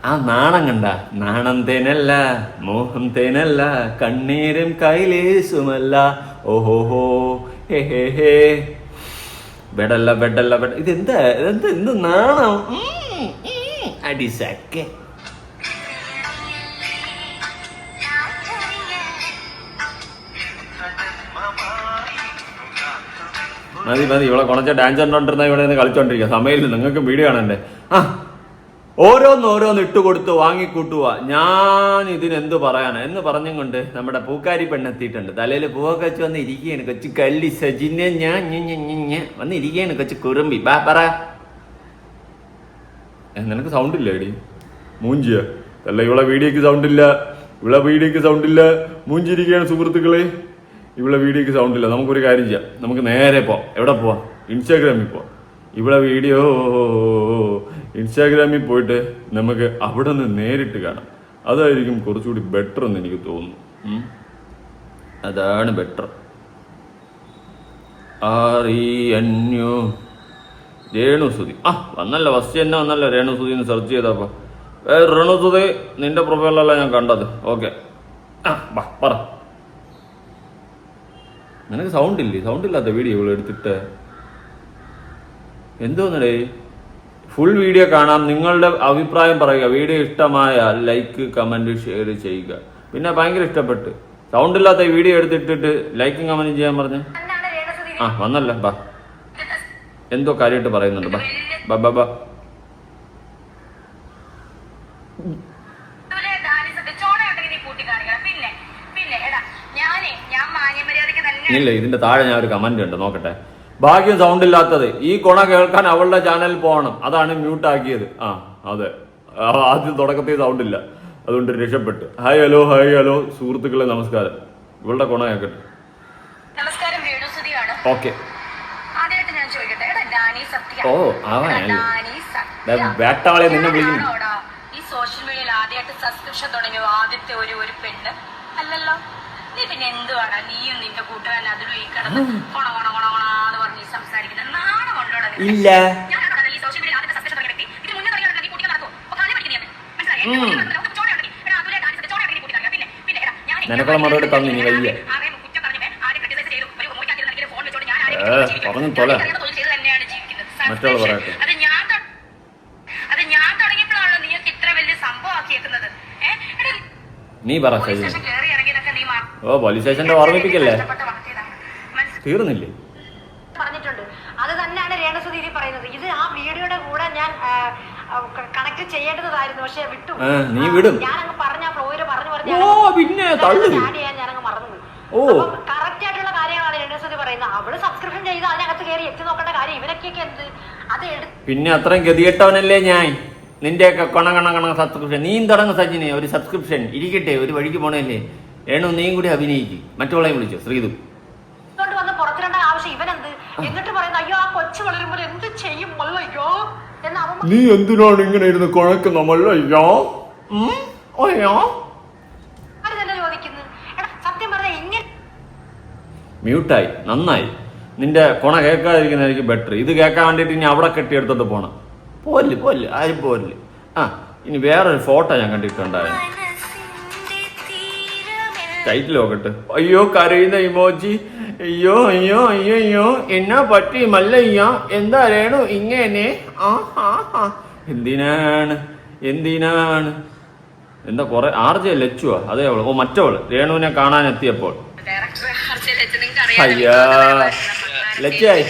S3: ആ നാണം കണ്ട, നാണം തേനല്ല, മോഹം തേനല്ല, കണ്ണീരും കൈലേസുമല്ല. ഓഹോഹോ ഹേ ഹേ ഹേ. ബെഡല്ല ബെഡല്ല ബെഡ്. ഇതെന്താ എന്ത് നാണം അടിസാക്കെ. മതി ഇവിടെ കുറച്ച ഡാൻസ് കണ്ടോണ്ടിരുന്ന ഇവിടെ നിന്ന് കളിച്ചോണ്ടിരിക്കുക. സമയമില്ല, നിങ്ങൾക്ക് വീഡിയോ കാണണ്ടേ. ഓരോന്ന് ഇട്ടുകൊടുത്ത് വാങ്ങിക്കൂട്ടുക. ഞാൻ ഇതിനെന്ത് പറയാനാ എന്ന് പറഞ്ഞും കൊണ്ട് നമ്മുടെ പൂക്കാരി പെണ്ണെത്തിയിട്ടുണ്ട്. തലയിൽ പൂവൊക്കെ വെച്ച് വന്ന് ഇരിക്കുകയാണ്. കൊച്ചു കല്ലി സജിനെ ഞാൻ വന്ന് ഇരിക്കുകയാണ്. കൊച്ചു കുറുമ്പി ബാ പറ. നിനക്ക് സൗണ്ട് ഇല്ല എടി മൂഞ്ചിയ അല്ല. ഇവളെ വീഡിയോക്ക് സൗണ്ട് ഇല്ല. മൂഞ്ചിരിക്കുകയാണ് സുഹൃത്തുക്കളെ. ഇവളെ വീഡിയോക്ക് സൗണ്ട് ഇല്ല. നമുക്കൊരു കാര്യം ചെയ്യാം, നമുക്ക് നേരെ പോവാം. എവിടെ പോവാം? ഇൻസ്റ്റാഗ്രാമിൽ പോവാം. ഇവിടെ വീഡിയോ ഇൻസ്റ്റാഗ്രാമിൽ പോയിട്ട് നമുക്ക് അവിടെ നിന്ന് നേരിട്ട് കാണാം. അതായിരിക്കും കുറച്ചുകൂടി ബെറ്റർ എന്ന് എനിക്ക് തോന്നുന്നു. അതാണ് ബെറ്റർ. രേണുസുധി വന്നല്ലോ. ഫസ്റ്റ് തന്നെ വന്നല്ലോ രേണുസുധി എന്ന് സെർച്ച് ചെയ്തപ്പോ. രേണുസുധി നിന്റെ പ്രൊഫൈലല്ല ഞാൻ കണ്ടത്. ഓക്കെ പറ. നിനക്ക് സൗണ്ട് ഇല്ലാത്ത വീഡിയോ ഇവിടെ എടുത്തിട്ട് എന്തോന്നടേ? ഫുൾ വീഡിയോ കാണാം, നിങ്ങളുടെ അഭിപ്രായം പറയുക. വീഡിയോ ഇഷ്ടമായാൽ ലൈക്ക് കമന്റ് ഷെയർ ചെയ്യുക. പിന്നെ ഭയങ്കര ഇഷ്ടപ്പെട്ട് സൗണ്ട് ഇല്ലാത്ത വീഡിയോ എടുത്തിട്ടിട്ട് ലൈക്കും കമന്റും ചെയ്യാൻ പറഞ്ഞ വന്നല്ലോ. ബാ, എന്തോ കാര്യമായിട്ട് പറയുന്നുണ്ട്. ബാ ബാ ബാ. ഇല്ല, ഇതിന്റെ താഴെ ഞാൻ ഒരു കമന്റ് ഉണ്ട്, നോക്കട്ടെ. ഭാഗ്യം സൗണ്ട് ഇല്ലാത്തത്. ഈ കൊണ കേൾക്കാൻ അവളുടെ ചാനലിൽ പോകണം, അതാണ് മ്യൂട്ട് ആക്കിയത്. അതെ, ആദ്യം തുടക്കത്തിൽ സൗണ്ട് ഇല്ല, അതുകൊണ്ട് രക്ഷപ്പെട്ട്. ഹായ് ഹലോ സുഹൃത്തുക്കളെ നമസ്കാരം. ഇവളുടെ കൊണ കേൾക്കട്ടെ.
S6: നമസ്കാരം, രേണുസുധിയാണ്.
S3: ഓക്കെ.
S6: ആദ്യമായിട്ട് ഞാൻ ചോദിക്കട്ടെ,
S3: വേട്ടാളെ നിന്നെ വിളിക്കുന്നു.
S6: ഈ സോഷ്യൽ മീഡിയയിൽ ആദ്യമായിട്ട് സബ്സ്ക്രിപ്ഷൻ തുടങ്ങിയ ആദ്യത്തെ ഒരു പെണ്ണ് അല്ലല്ലോ നീ. പിന്നെ എന്തുവാടാ നീയും നിന്റെ കൂട്ടുകാരൻ അതിലും ഈ കിടന്ന് കൊണന്ന് പറഞ്ഞ് സംസാരിക്കുന്നത്? നാളെ കൊണ്ടോടാ
S3: ഇല്ല.
S6: ഈ സോഷ്യൽ മീഡിയ ആദ്യത്തെ സബ്സ്ക്രിപ്ഷൻ തുടങ്ങിയ വ്യക്തി ഇത് മുന്നേ തുടങ്ങിയ കൂട്ടിക്കാൻ നടക്കും.
S3: നിനക്കുള്ള മറുപടി തന്നു നീ വയ്യ പറഞ്ഞു പോലെ മറ്റുള്ള പറയട്ടെ.
S6: അത് ഞാൻ തുടങ്ങിയപ്പോഴാണല്ലോ നീയൊക്കെ ഇത്ര വലിയ സംഭവം ആക്കിയേക്കുന്നത്.
S3: നീ പറ. പോലീസ് സ്റ്റേഷന്റെ ഓർമ്മിപ്പിക്കല്ലേ? തീർന്നില്ലേ?
S7: പറഞ്ഞിട്ടുണ്ട്. അത് തന്നെയാണ് രേണുസുധി പറയുന്നത്. ഇത് ആ വീഡിയോയുടെ കൂടെ ഞാൻ കണക്ട് ചെയ്യേണ്ടതായിരുന്നു, പക്ഷെ വിട്ടു.
S3: നീ വിടും.
S7: ഞാൻ അങ്ങ് പറഞ്ഞ ഫ്ലോയില് പറഞ്ഞു
S3: പിന്നെ തള്ളു
S7: ഞാനങ്ങ് മറന്നുപോയി. കറക്റ്റ് ആയിട്ടുള്ള കാര്യങ്ങളാണ് രേണുസുധി പറയുന്നത്. അവള് സബ്സ്ക്രിപ്ഷൻ ചെയ്ത് അതിനകത്ത് കയറി എത്തി നോക്കേണ്ട കാര്യം ഇവരൊക്കെ എന്ത് അത്
S3: പിന്നെ അത്രയും ഗതികെട്ടവനല്ലേ ഞാൻ. നിന്റെയൊക്കെ കണ സബ്സ്ക്രിപ്ഷൻ നീയും തുടങ്ങും സജിനെ. ഒരു സബ്സ്ക്രിപ്ഷൻ ഇരിക്കട്ടെ, ഒരു വഴിക്ക് പോണല്ലേ. രേണു നീയും കൂടി അഭിനയിക്കും. മറ്റുള്ളവളെയും വിളിച്ചോ. ശ്രീതു
S7: വന്ന് പുറത്തിരേണ്ട ആവശ്യം ഇവനെന്ത്? എന്നിട്ട് പറയുന്നത് അയ്യോ ആ കൊച്ചു വളരുമ്പോൾ എന്ത് ചെയ്യും അയ്യോ എന്ന് അവൻ.
S3: നീ എന്തിനാണ് ഇങ്ങനെ ഇരുന്ന് കുഴക്കുന്ന മല്ലയ്യോ?
S7: തന്നെ ചോദിക്കുന്നു. സത്യം പറഞ്ഞ ഇങ്ങനെ
S3: മ്യൂട്ടായി. നന്നായി. നിന്റെ കൊണ കേൾക്കാതിരിക്കുന്നതായിരിക്കും ബെറ്റർ. ഇത് കേൾക്കാൻ വേണ്ടിട്ട് ഇനി അവിടെ കെട്ടിയെടുത്തോട്ട് പോണം. പോല് ആരും പോരില്ല. ഇനി വേറൊരു ഫോട്ടോ ഞാൻ കണ്ടിട്ടുണ്ടായിരുന്നു. ടൈറ്റിൽ നോക്കട്ടെ. അയ്യോ കരയുന്ന ഇമോജി. അയ്യോ എന്നാ പറ്റി മല്ലയ്യ? എന്താ രേണു ഇങ്ങനെ? എന്തിനാണ് എന്താ കുറെ RJ ലച്ചുവാ അതേ അവള്. ഓ മറ്റവള് രേണുവിനെ കാണാൻ എത്തിയപ്പോൾ.
S6: ഡയറക്ടർ നിങ്ങൾക്ക്
S3: അയ്യാ ലച്ചായി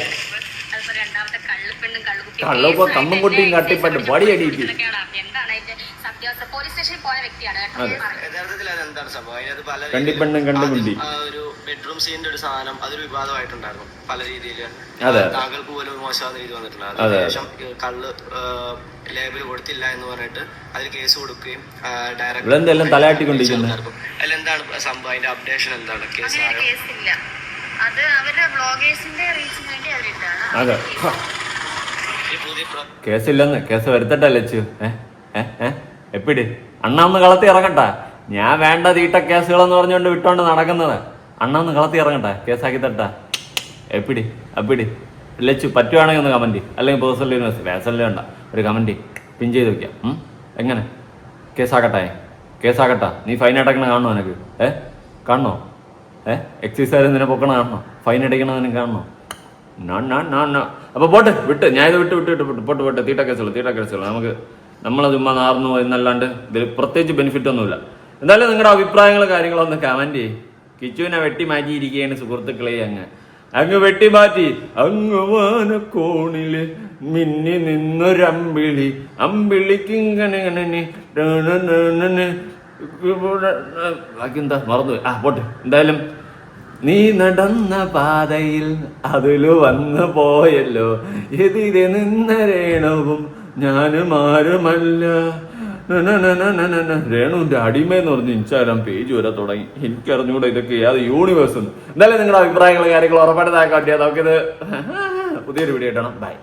S6: അതിപ്പോ രണ്ടാമത്തെ കള്ളുപെണ്ണും
S3: കള്ളുപ്പോ കമ്മും കുട്ടിയും കട്ടിപ്പണ്ട് പടിയടിയിട്ട്.
S6: എന്താണ് അതിന്റെ സത്യാവസ്ഥ? പോലീസ് സ്റ്റേഷനിൽ പോയ വ്യക്തിയാണ്
S3: അതെ.
S2: യഥാർത്ഥത്തിൽ അതെന്താണ് സംഭവം? അതിനകത്ത് പല
S3: കണ്ടിപ്പെണ്ണും കണ്ടുമുണ്ടി
S2: ഒരു ബെഡ്റൂം സീനിന്റെ ഒരു സാധനം അതൊരു വിവാദമായിട്ടുണ്ടായിരുന്നു പല രീതിയിൽ. താങ്കൾക്ക് പോലും മോശമാകുന്ന രീതി വന്നിട്ടുണ്ട്. അതിനുശേഷം കള്ള് ലേബിൾ കൊടുത്തില്ല എന്ന് പറഞ്ഞിട്ട് അതിൽ കേസ് കൊടുക്കുകയും
S3: ഡയറക്ടർ തലയാട്ടിക്കൊണ്ടിരിക്കുന്നു.
S2: അതിലെന്താണ് സംഭവം? അതിന്റെ അപ്ഡേഷൻ എന്താണ്? കേസ്
S6: കേസില്ല, അത് അവരുടെ ബ്ലോഗേഴ്സിന്റെ റീച്ചിന് വേണ്ടി അവരിട്ടാണ്.
S3: അതെ കേസില്ലെന്ന് കേസ് വരുത്തട്ടെ ലച്ചു. എപ്പിടി അണ്ണാന്ന് കളത്തി ഇറങ്ങട്ടെ. ഞാൻ വേണ്ട തീട്ട കേസുകളെന്ന് പറഞ്ഞുകൊണ്ട് വിട്ടോണ്ട് നടക്കുന്നത്. അണ്ണാന്ന് കളത്തി ഇറങ്ങട്ടെ, കേസാക്കി തട്ടാ. എപ്പിടി അപ്പിടി ലച്ചു പറ്റുവാണെങ്കിൽ ഒന്ന് കമന്റ്, അല്ലെങ്കിൽ പേഴ്സണൽ യൂണിവേഴ്സിറ്റി വേസലിൽ വേണ്ട ഒരു കമന്റ് പിൻ ചെയ്ത് വെക്കാം. എങ്ങനെ കേസാക്കട്ടെ? നീ ഫൈൻ അടയ്ക്കണ കാണണോ നിനക്ക്? കാണണോ? എക്സൈസുകാർ നിന്നെ പൊക്കണ കാണണോ? ഫൈൻ അടയ്ക്കണ നിനക്ക് കാണണോ? അപ്പൊ പോട്ടെ വിട്ട് ഞാൻ ഇത് വിട്ട് പോട്ടെ. തീട്ട കേസുകൾ നമ്മളെ ചുമ്മാ നാർന്നു എന്നല്ലാണ്ട് ഇതിൽ പ്രത്യേകിച്ച് ബെനിഫിറ്റ് ഒന്നുമില്ല. എന്തായാലും നിങ്ങളുടെ അഭിപ്രായങ്ങളും കാര്യങ്ങളൊന്ന് കമന്റ് ചെയ്യും. കിച്ചുവിനെ വെട്ടി മാറ്റിയിരിക്കുകയാണ് സുഹൃത്തുക്കളെ. അങ്ങ് വെട്ടിമാറ്റി അങ്ങ് വാനക്കോണില് മിന്നി നിന്നൊരമ്പിളി അമ്പിളിക്കിങ്ങനെ ബാക്കി എന്താ മറന്നു. പോട്ടെ. എന്തായാലും നീ നടന്ന പാതയിൽ അതില് വന്നു പോയല്ലോ എതിരെ നിന്ന രേണുവും ഞാനും ആരുമല്ല. രേണുവിന്റെ അടിമയെന്ന് പറഞ്ഞ് ഇൻസ്റ്റാഗ്രാം പേജ് വരെ തുടങ്ങി. എനിക്കറിഞ്ഞൂടെ ഇതൊക്കെ ഏത് യൂണിവേഴ്സ്. എന്തായാലും നിങ്ങളുടെ അഭിപ്രായങ്ങളും കാര്യങ്ങളും ഉറപ്പായിട്ട് താഴെ കാട്ടിയാൽ നമുക്കിത് പുതിയൊരു വീഡിയോ ഇടണം. ബൈ.